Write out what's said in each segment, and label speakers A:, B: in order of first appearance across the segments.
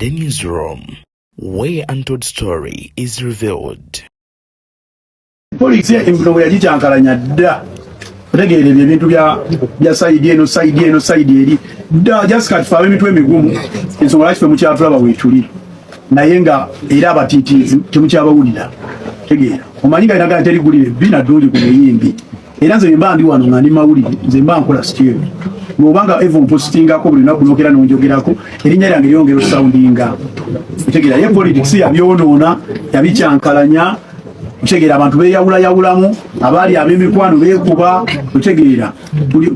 A: The Newsroom, where untold story is revealed.
B: Police embulongo yagicankalanya dda otegeera ebyo ebintu bya saidi eno saidi eri dda jasika tufe ab'emitwe emigumu ensonga lwaki ffe mukyatulaba weetuli naye nga era abatiitiizi temukyabawulira tegeera omanyi nga eraga terigulire bina ddungi ku muyimbi era nze mba ndi wano nga ndi mawulire nze mba nkola sityo bw'obanga eva ompositingako buli lunaku nokera nonjogerako erinnya lyange lyongera osawundinga otegeera ye politics yabyonoona yabicankalanya otegeera abantu beyawulayawulamu abaali ab'emikwano beekuba otegeera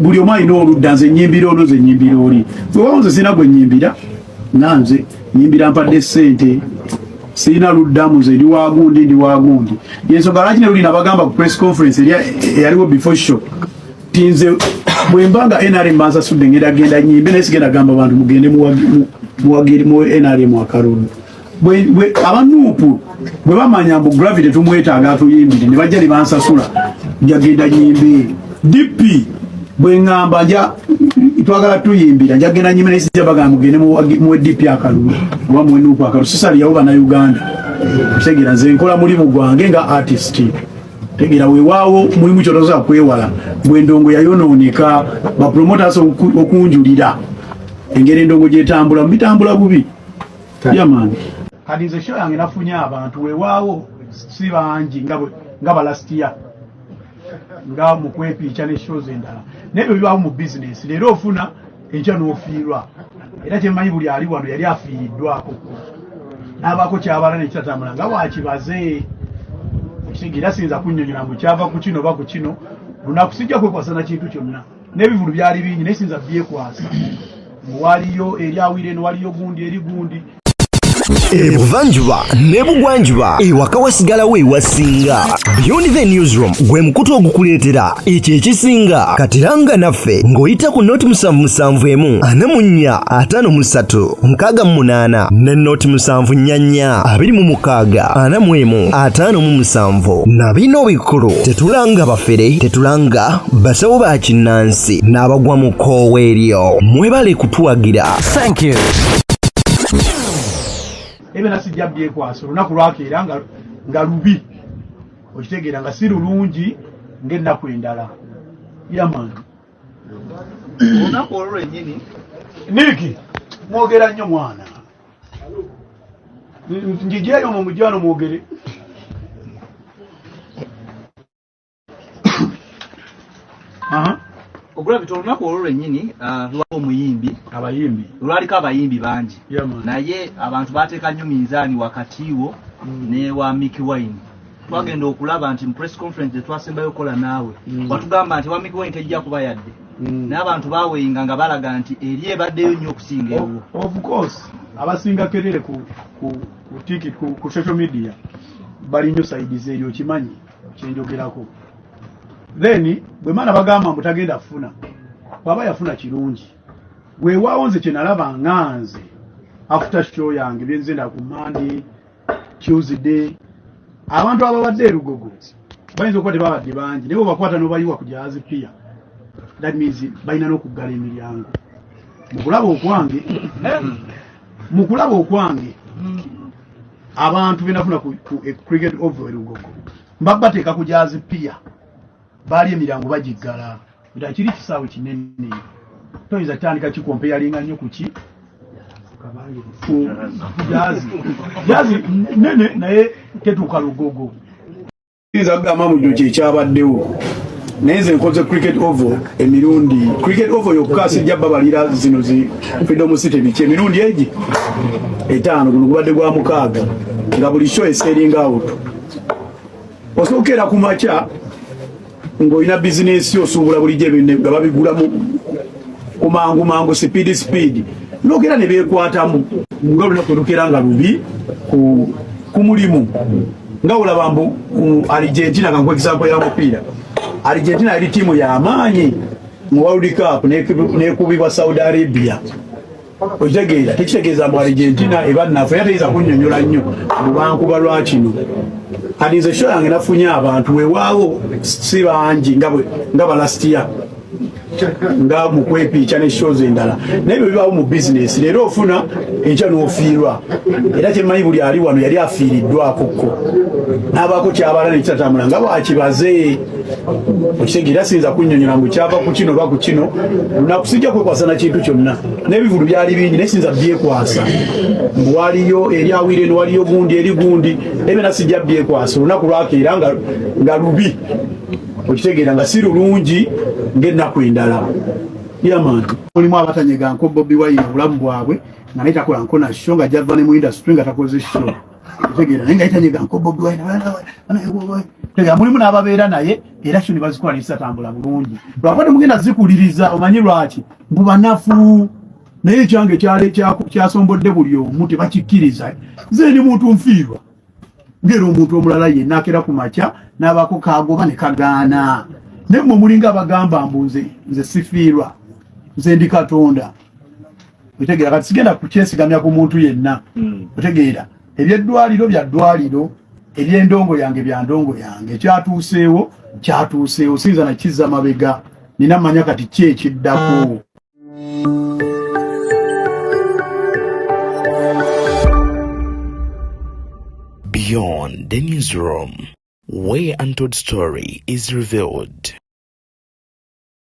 B: buli omu alina oludda nze nyimbira ono ze nyimbira oli wewawo nze sirina gwe nyimbira nanze nyimbira mpadde ssente sirina luddamu ze ndi wagundi yensonga lwaki ne luli nabagamba ku press conference eyaliwo before show tinze bwe mbanga NRM bansasudde ngenda nyimbe naye sigenda gamba abantu mugende muwagiri mu NRM akalulu abanuupu bwe bamanya mbu gravity tumwetaaga atuyimbire ne bajja ne bansasula njagenda nyimbe DP bwe ngamba nja twagala tuyimbira njagenda nyimbe naye sijja bagamba mugende mu DP akalulu oba mu nuupu akalulu sisali yawo bannayuganda tegera nze nkola mulimu gwange nga artist tegera weewaawo mulimu kyotoza kwewala bwe ndongo yayonooneka bapromoters okunjulira engeri endongo gyetambula mubitambula bubi yamani kati nze show yange nafunye abantu weewaawo si bangi nga balasitiya nga mu kwepiica ne shows endala naye bibaawo mu bizinesi leero ofuna enkya n'ofiirwa era kyemmanyi buli ali wano yali afiiriddwako n'abaako kyabala nekitatambula nga bwakibaze era siyinza kunnyonnyola mbu kyava ku kino oba ku kino lunaku sijja kwekwasa na kintu kyonna n'ebivulu byali bingi naye siyinza byekwasa waliyo eri awire eno waliyo gundi eri gundi
C: ebuvanjuba n'ebugwanjuba ewaka wasigalawo ewasinga Beyond the Newsroom gwe mukutu ogukuleetera ekyo ekisinga katiranga naffe ng'oyita ku noti 771 4 5 3 ne noti 7 26 41 5 na bino bikulu tetulanga bafere tetulanga basawo ba kinnansi n'abagwa mu koowa eryo mwebale kutuwagira. Thank you.
B: Ebe nasijja byekwasa olunaku lwakeera nga lubi okitegeera nga si lulungi ng'ennaku endala yamani
D: olunaku olwo lwennyini
B: niki mwogera nnyo mwana njijeeyo mu mujjano mwogere
D: ogulabita olunaku olwo lwennyini lwaliwo omuyimbi lwaliko abayimbi bangi naye abantu bateeka nnyo minzaani wakati wo ne wa Mickey Wine twagenda okulaba nti mu press conference twasembayo okola naawe watugamba nti wa Mickey Wine tejja kuba yadde naye abantu baaweyinga nga balaga nti eri ebaddeyo nnyo okusinga ewo.
B: Of course abasinga kerere ku social media bali nnyo saidize eryo kimanyi kyenjogerako. Then bwe maana bagamba mbu tagenda kufuna baba yafuna kirungi weewaawo nze kyenalaba nganze after show yange byenzenda ku Monday Tuesday abantu ababadde erugogo bayinza okuba tebabadde bangi naye bakwata n'obayiwa ku jahazi pia that means balina n'okuggala emiryango mu kulaba okwange abantu benafuna ku cricket over erugogo mbaba teeka ku jahazi pia bali emirango bagiggala nga kiri kisaawe kinene toyinza tandika kikompeyalinga nnyo kuki jazi nene naye tetuuka lugogo kiyinza kugamba mu kyo kyekyabaddewo naye nze nkoze cricket over emirundi cricket over yokka sijja babalira zino zi Freedom City biki emirundi egi 5 guno gubadde gwa 6 nga buli show eseringa out osookera ku makya ng'olina bizinesi osuubula bulijjo ebintu nga babigulamu kumangu speed n'ogera ne beekwatamu nga olunaku olukera nga lubi ku mulimu nga olaba mbu Argentina nga nkwekisako ya mupiira Argentina yali ttiimu y'amaanyi mu World Cup n'ekubibwa Saudi Arabia okitegeera tekitegeeza mbu Argentina ebannaffe era teyinza kunnyonnyola nnyo bubankuba lwakino kati nze show yange nafunye abantu weewaawo si bangi nga balasitiya nga mu kwepiica ne shows endala nebyo bibaawo mu business leero ofuna enkya n'ofiirwa era kyemmanyi buli ali wano yali afiiriddwakokko n'abaako kyabala nekitatambula nga bwakibaze okitegeera siyinza kunnyonnyola ngu kyava ku kino oba ku kino lunaku sijja kwekwasa na kintu kyonna n'ebivulu byali bingi naye siyinza byekwasa mbu waliyo eri awire eno waliyo gundi eri gundi ebyona sijja byekwasa olunaku lwakeera nga lubi okitegeera nga si lulungi ng'ennaku endala yaman mulimu abatanyega nko Bobi Wine obulamu bwabwe nga naye takola nko na show nga java ne mu industry nga takoze show okitegeera naye nga yitanyega nko Bobi Wine tegera mulimu n'ababeera naye era show ne bazikola ne zisatambula bulungi lwakati mugenda zikuliriza omanyi lwaki mbu banafu naye ekyange kyasombodde buli omu tebakikkiriza nze ndi muntu nfiirwa ngera omuntu omulala yenna akera ku makya n'abaako kagoba ne kagaana naye mmwe mulinga abagamba mbu nze sifiirwa nze ndi Katonda otegeera kati sigenda kukyesigamya ku muntu yenna otegeera ebyeddwaliro bya ddwaliro ebyendongo yange bya ndongo yange kyatuuseewo siyinza nakizza mabega nina manya kati ki ekiddako.
A: Beyond the newsroom, where untold story is revealed.